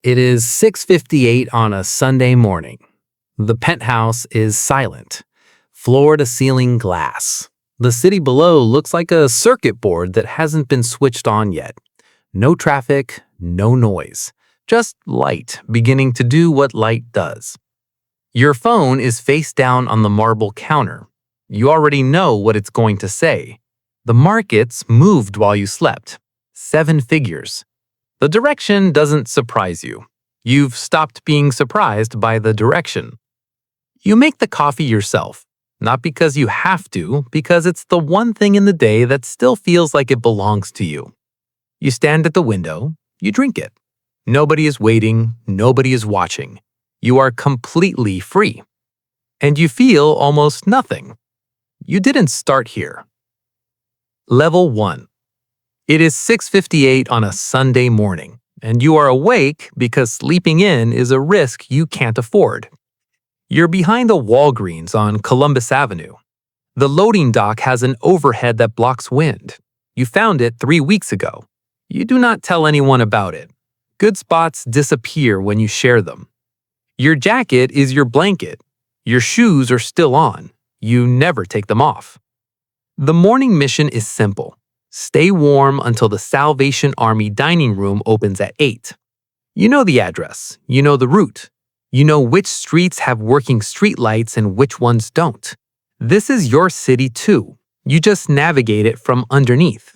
It is 6:58 on a Sunday morning. The penthouse is silent. Floor-to-ceiling glass. The city below looks like a circuit board that hasn't been switched on yet. No traffic, no noise. Just light beginning to do what light does. Your phone is face down on the marble counter. You already know what it's going to say. The markets moved while you slept. 7 figures. The direction doesn't surprise you. You've stopped being surprised by the direction. You make the coffee yourself, not because you have to, because it's the one thing in the day that still feels like it belongs to you. You stand at the window, you drink it. Nobody is waiting, nobody is watching. You are completely free. And you feel almost nothing. You didn't start here. Level 1. It is 6:58 on a Sunday morning, and you are awake because sleeping in is a risk you can't afford. You're behind a Walgreens on Columbus Avenue. The loading dock has an overhead that blocks wind. You found it 3 weeks ago. You do not tell anyone about it. Good spots disappear when you share them. Your jacket is your blanket. Your shoes are still on. You never take them off. The morning mission is simple. Stay warm until the Salvation Army dining room opens at 8. You know the address. You know the route. You know which streets have working streetlights and which ones don't. This is your city too. You just navigate it from underneath.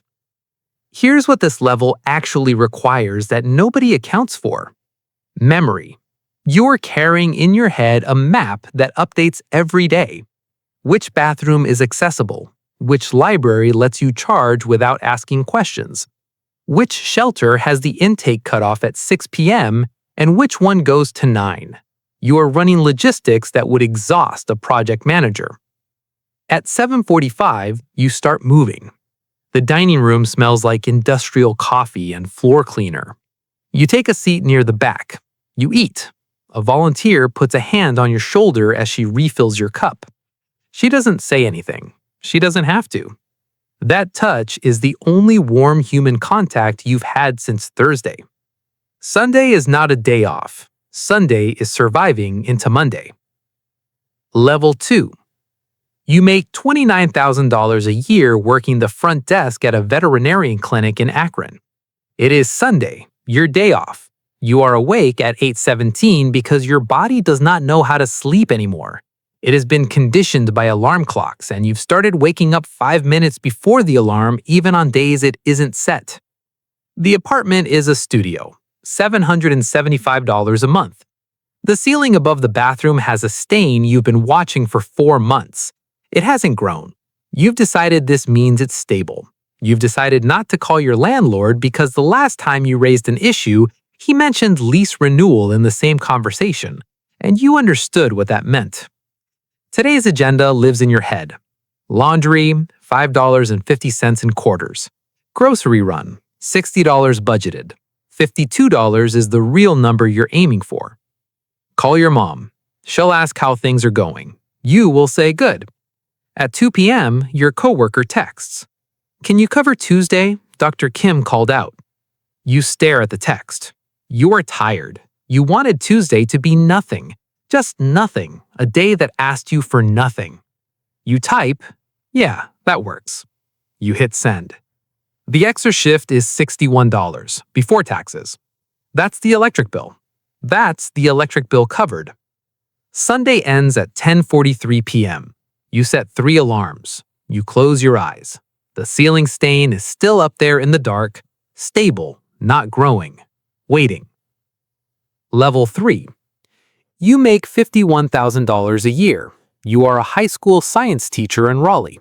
Here's what this level actually requires that nobody accounts for. Memory. You're carrying in your head a map that updates every day. Which bathroom is accessible? Which library lets you charge without asking questions? Which shelter has the intake cutoff at 6 p.m. and which one goes to 9? You are running logistics that would exhaust a project manager. At 7:45, you start moving. The dining room smells like industrial coffee and floor cleaner. You take a seat near the back. You eat. A volunteer puts a hand on your shoulder as she refills your cup. She doesn't say anything. She doesn't have to. That touch is the only warm human contact you've had since Thursday. Sunday is not a day off. Sunday is surviving into Monday. Level 2. You make $29,000 a year working the front desk at a veterinarian clinic in Akron. It is Sunday, your day off. You are awake at 8:17 because your body does not know how to sleep anymore. It has been conditioned by alarm clocks, and you've started waking up 5 minutes before the alarm even on days it isn't set. The apartment is a studio, $775 a month. The ceiling above the bathroom has a stain you've been watching for 4 months. It hasn't grown. You've decided this means it's stable. You've decided not to call your landlord because the last time you raised an issue, he mentioned lease renewal in the same conversation, and you understood what that meant. Today's agenda lives in your head. Laundry, $5.50 in quarters. Grocery run, $60 budgeted. $52 is the real number you're aiming for. Call your mom. She'll ask how things are going. You will say good. At 2 p.m., your coworker texts. Can you cover Tuesday? Dr. Kim called out. You stare at the text. You are tired. You wanted Tuesday to be nothing. Just nothing, a day that asked you for nothing. You type, yeah, that works. You hit send. The extra shift is $61, before taxes. That's the electric bill. That's the electric bill covered. Sunday ends at 10:43 p.m. You set 3 alarms. You close your eyes. The ceiling stain is still up there in the dark, stable, not growing, waiting. Level 3. You make $51,000 a year. You are a high school science teacher in Raleigh.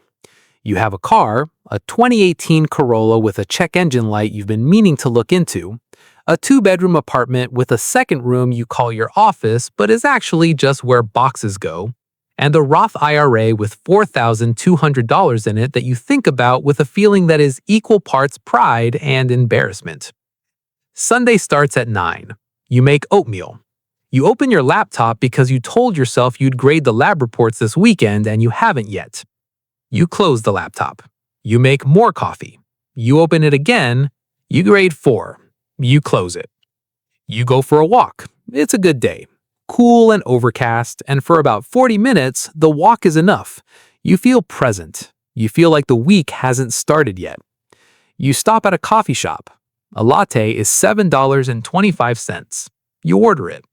You have a car, a 2018 Corolla with a check engine light you've been meaning to look into, a 2-bedroom apartment with a second room you call your office but is actually just where boxes go, and a Roth IRA with $4,200 in it that you think about with a feeling that is equal parts pride and embarrassment. Sunday starts at 9. You make oatmeal. You open your laptop because you told yourself you'd grade the lab reports this weekend and you haven't yet. You close the laptop. You make more coffee. You open it again. You grade 4. You close it. You go for a walk. It's a good day. Cool and overcast, and for about 40 minutes, the walk is enough. You feel present. You feel like the week hasn't started yet. You stop at a coffee shop. A latte is $7.25. You order it.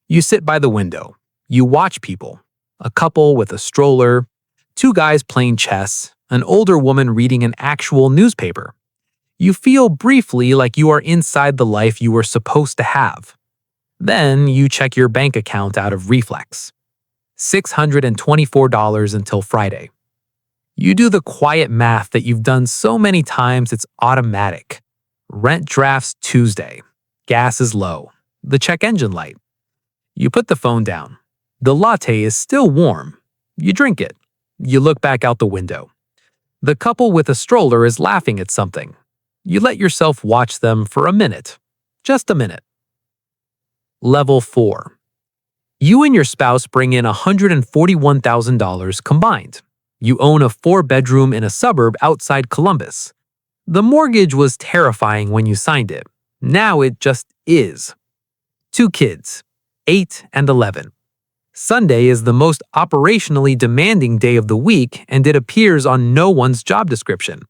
You sit by the window. You watch people. A couple with a stroller, two guys playing chess, an older woman reading an actual newspaper. You feel briefly like you are inside the life you were supposed to have. Then you check your bank account out of reflex. $624 until Friday. You do the quiet math that you've done so many times it's automatic. Rent drafts Tuesday. Gas is low. The check engine light. You put the phone down. The latte is still warm. You drink it. You look back out the window. The couple with a stroller is laughing at something. You let yourself watch them for a minute. Just a minute. Level 4. You and your spouse bring in $141,000 combined. You own a 4-bedroom in a suburb outside Columbus. The mortgage was terrifying when you signed it. Now it just is. 2 kids, 8 and 11. Sunday is the most operationally demanding day of the week, and it appears on no one's job description.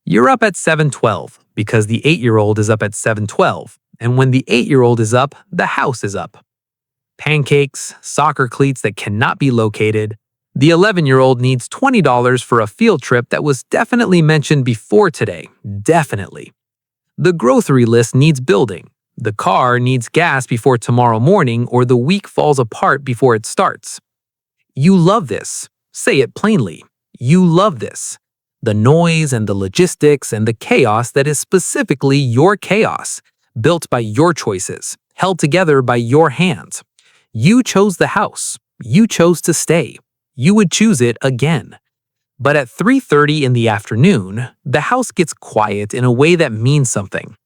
You're up at 7:12 because the 8-year-old is up at 7:12, and when the 8-year-old is up, the house is up. Pancakes, soccer cleats that cannot be located. The 11-year-old needs $20 for a field trip that was definitely mentioned before today. Definitely. The grocery list needs building. The car needs gas before tomorrow morning, or the week falls apart before it starts. You love this. Say it plainly. You love this. The noise and the logistics and the chaos that is specifically your chaos, built by your choices, held together by your hands. You chose the house. You chose to stay. You would choose it again. But at 3:30 in the afternoon, the house gets quiet in a way that means something.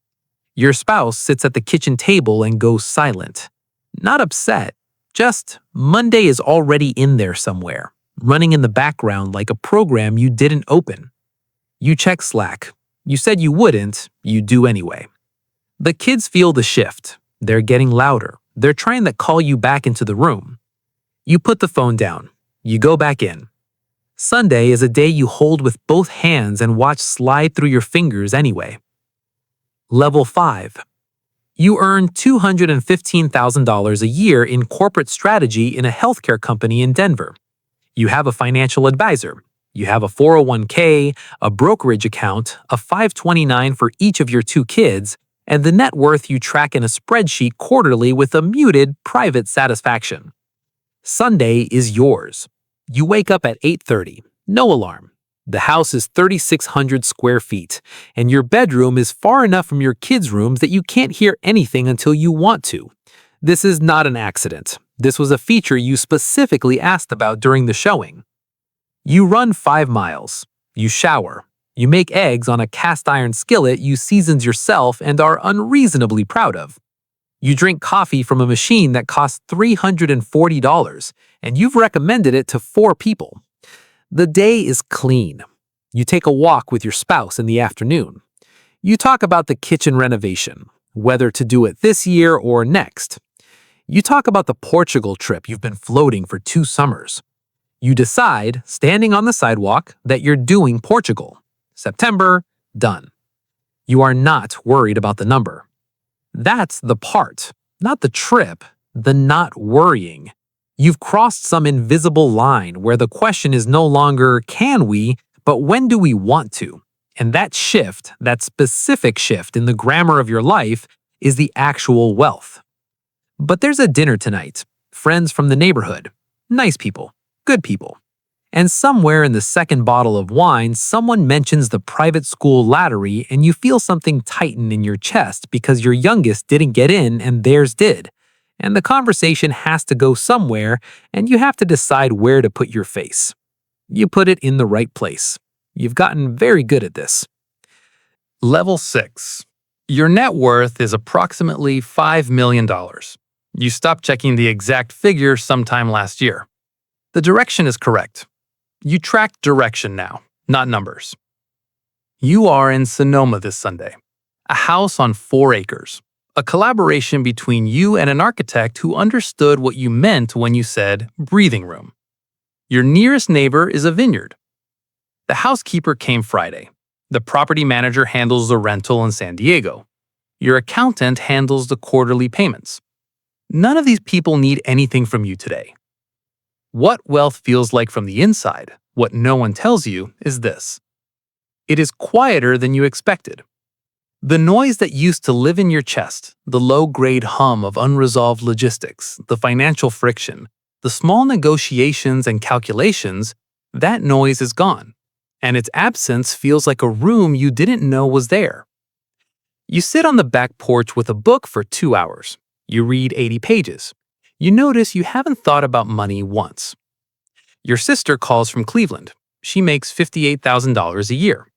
Your spouse sits at the kitchen table and goes silent. Not upset, just Monday is already in there somewhere, running in the background like a program you didn't open. You check Slack. You said you wouldn't, you do anyway. The kids feel the shift. They're getting louder. They're trying to call you back into the room. You put the phone down. You go back in. Sunday is a day you hold with both hands and watch slide through your fingers anyway. Level 5. You earn $215,000 a year in corporate strategy in a healthcare company in Denver. You have a financial advisor. You have a 401k, a brokerage account, a 529 for each of your 2 kids, and the net worth you track in a spreadsheet quarterly with a muted, private satisfaction. Sunday is yours. You wake up at 8:30. No alarm. The house is 3,600 square feet, and your bedroom is far enough from your kids' rooms that you can't hear anything until you want to. This is not an accident. This was a feature you specifically asked about during the showing. You run 5 miles. You shower. You make eggs on a cast iron skillet you seasoned yourself and are unreasonably proud of. You drink coffee from a machine that costs $340, and you've recommended it to 4 people. The day is clean. You take a walk with your spouse in the afternoon. You talk about the kitchen renovation, whether to do it this year or next. You talk about the Portugal trip you've been floating for 2 summers. You decide, standing on the sidewalk, that you're doing Portugal. September, done. You are not worried about the number. That's the part, not the trip, the not worrying. You've crossed some invisible line where the question is no longer can we, but when do we want to? And that shift, that specific shift in the grammar of your life, is the actual wealth. But there's a dinner tonight, friends from the neighborhood, nice people, good people. And somewhere in the second bottle of wine, someone mentions the private school lottery and you feel something tighten in your chest because your youngest didn't get in and theirs did. And the conversation has to go somewhere and you have to decide where to put your face. You put it in the right place. You've gotten very good at this. Level 6. Your net worth is approximately $5 million. You stopped checking the exact figure sometime last year. The direction is correct. You track direction now, not numbers. You are in Sonoma this Sunday. A house on 4 acres. A collaboration between you and an architect who understood what you meant when you said breathing room. Your nearest neighbor is a vineyard. The housekeeper came Friday. The property manager handles the rental in San Diego. Your accountant handles the quarterly payments. None of these people need anything from you today. What wealth feels like from the inside, what no one tells you, is this. It is quieter than you expected. The noise that used to live in your chest, the low-grade hum of unresolved logistics, the financial friction, the small negotiations and calculations, that noise is gone, and its absence feels like a room you didn't know was there. You sit on the back porch with a book for 2 hours. You read 80 pages. You notice you haven't thought about money once. Your sister calls from Cleveland. She makes $58,000 a year.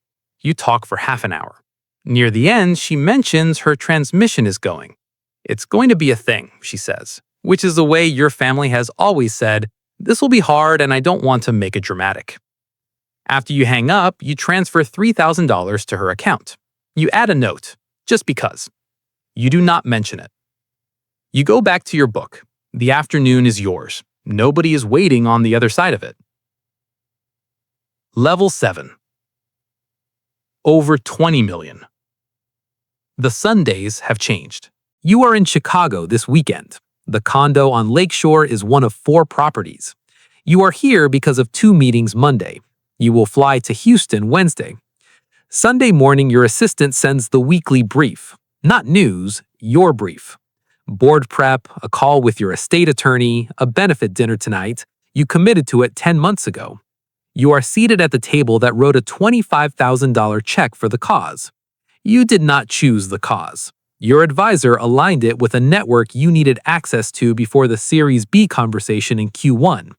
You talk for half an hour. Near the end, she mentions her transmission is going. It's going to be a thing, she says, which is the way your family has always said, this will be hard and I don't want to make it dramatic. After you hang up, you transfer $3,000 to her account. You add a note, just because. You do not mention it. You go back to your book. The afternoon is yours. Nobody is waiting on the other side of it. Level 7. Over 20 million. The Sundays have changed. You are in Chicago this weekend. The condo on Lakeshore is one of 4 properties. You are here because of 2 meetings Monday. You will fly to Houston Wednesday. Sunday morning, your assistant sends the weekly brief. Not news, your brief. Board prep, a call with your estate attorney, a benefit dinner tonight. You committed to it 10 months ago. You are seated at the table that wrote a $25,000 check for the cause. You did not choose the cause. Your advisor aligned it with a network you needed access to before the Series B conversation in Q1.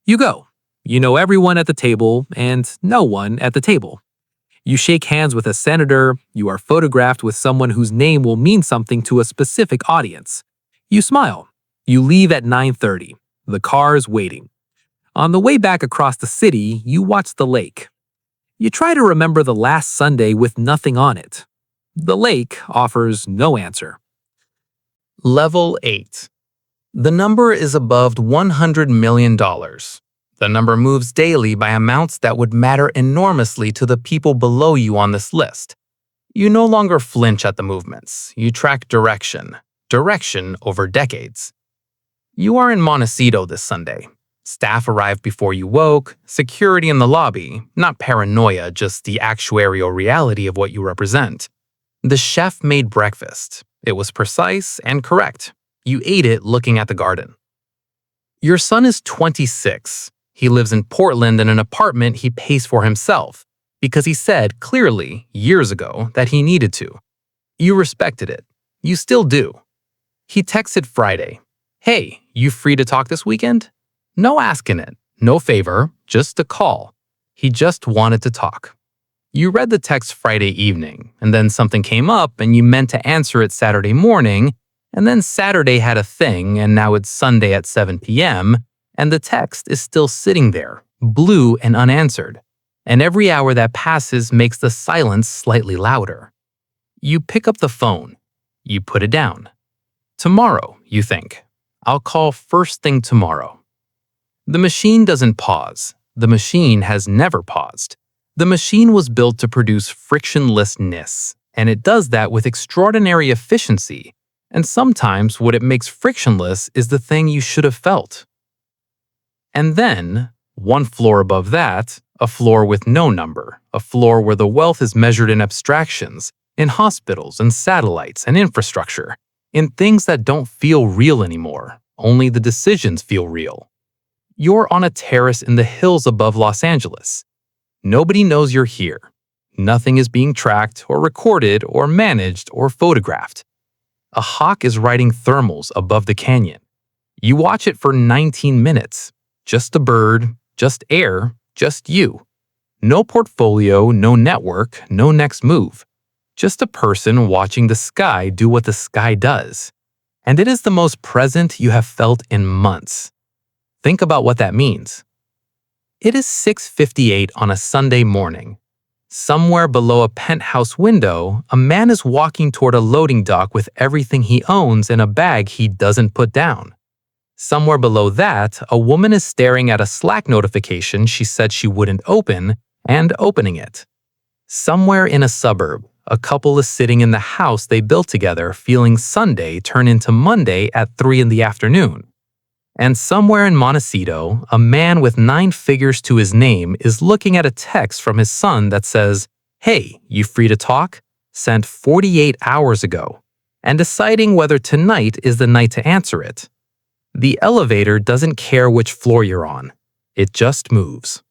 You go. You know everyone at the table and no one at the table. You shake hands with a senator. You are photographed with someone whose name will mean something to a specific audience. You smile. You leave at 9:30. The car is waiting. On the way back across the city, you watch the lake. You try to remember the last Sunday with nothing on it. The lake offers no answer. Level 8. The number is above $100 million. The number moves daily by amounts that would matter enormously to the people below you on this list. You no longer flinch at the movements. You track direction over decades. You are in Montecito this Sunday. Staff arrived before you woke, security in the lobby, not paranoia, just the actuarial reality of what you represent. The chef made breakfast. It was precise and correct. You ate it looking at the garden. Your son is 26. He lives in Portland in an apartment he pays for himself because he said clearly years ago that he needed to. You respected it. You still do. He texted Friday, "Hey, you free to talk this weekend?" No asking it, no favor, just a call. He just wanted to talk. You read the text Friday evening, and then something came up and you meant to answer it Saturday morning, and then Saturday had a thing and now it's Sunday at 7 p.m., and the text is still sitting there, blue and unanswered, and every hour that passes makes the silence slightly louder. You pick up the phone. You put it down. Tomorrow, you think. I'll call first thing tomorrow. The machine doesn't pause. The machine has never paused. The machine was built to produce frictionlessness, and it does that with extraordinary efficiency. And sometimes what it makes frictionless is the thing you should have felt. And then, one floor above that, a floor with no number, a floor where the wealth is measured in abstractions, in hospitals and satellites and infrastructure, in things that don't feel real anymore, only the decisions feel real. You're on a terrace in the hills above Los Angeles. Nobody knows you're here. Nothing is being tracked or recorded or managed or photographed. A hawk is riding thermals above the canyon. You watch it for 19 minutes. Just a bird, just air, just you. No portfolio, no network, no next move. Just a person watching the sky do what the sky does. And it is the most present you have felt in months. Think about what that means. It is 6:58 on a Sunday morning. Somewhere below a penthouse window, a man is walking toward a loading dock with everything he owns in a bag he doesn't put down. Somewhere below that, a woman is staring at a Slack notification she said she wouldn't open and opening it. Somewhere in a suburb, a couple is sitting in the house they built together, feeling Sunday turn into Monday at 3 in the afternoon. And somewhere in Montecito, a man with 9 figures to his name is looking at a text from his son that says, "Hey, you free to talk?" sent 48 hours ago, and deciding whether tonight is the night to answer it. The elevator doesn't care which floor you're on. It just moves.